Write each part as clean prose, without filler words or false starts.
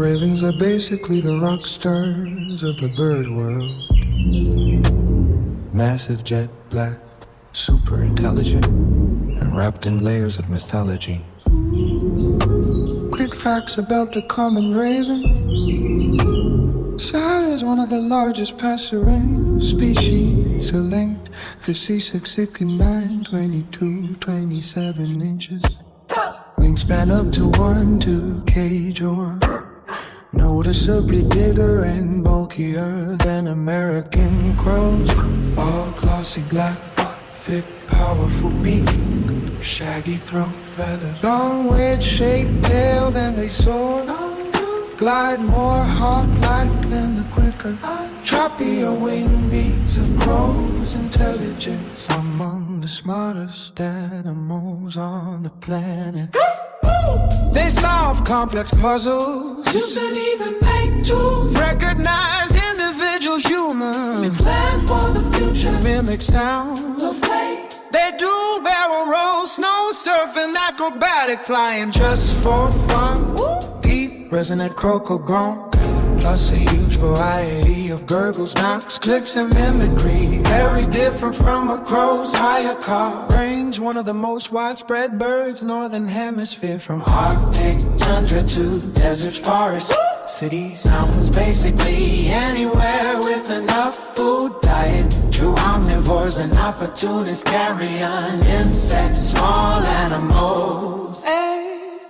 Ravens are basically the rock stars of the bird world. Massive jet black, super intelligent, and wrapped in layers of mythology. Quick facts about the common raven. Size one of the largest passerine species. A length 56, 69, 22, 27 inches. Wingspan up to 1-2 cage or noticeably bigger and bulkier than American crows. All glossy black, thick, powerful beak, shaggy throat feathers, long wedge-shaped tail, then they soar. Glide more hawk-like than the quicker choppier wing beats of crows. Intelligence among the smartest animals on the planet. They solve complex puzzles, use and even make tools, recognize individual humor, they plan for the future, mimic sounds of fate. They do barrel rolls, snow surfing, acrobatic flying just for fun. Deep resonant croaker gronk, plus a huge variety of gurgles, knocks, clicks, and mimicry. Very different from a crow's higher car range. One of the most widespread birds, Northern Hemisphere. From Arctic tundra to desert forests, cities, mountains, basically anywhere with enough food. Diet, true omnivores and opportunists, carrion, insects, small animals.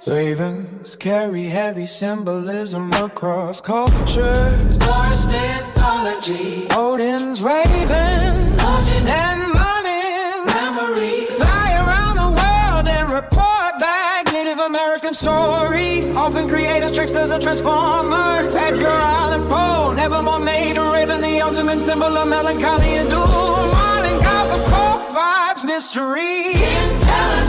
Ravens carry heavy symbolism across cultures. Norse mythology, Odin's raven, legend and money, memory. Fly around the world and report back. Native American story, often create as tricksters or transformers. Edgar Allan Poe, nevermore made a raven the ultimate symbol of melancholy and doom. Modern Gothic core vibes, mystery, intelligence.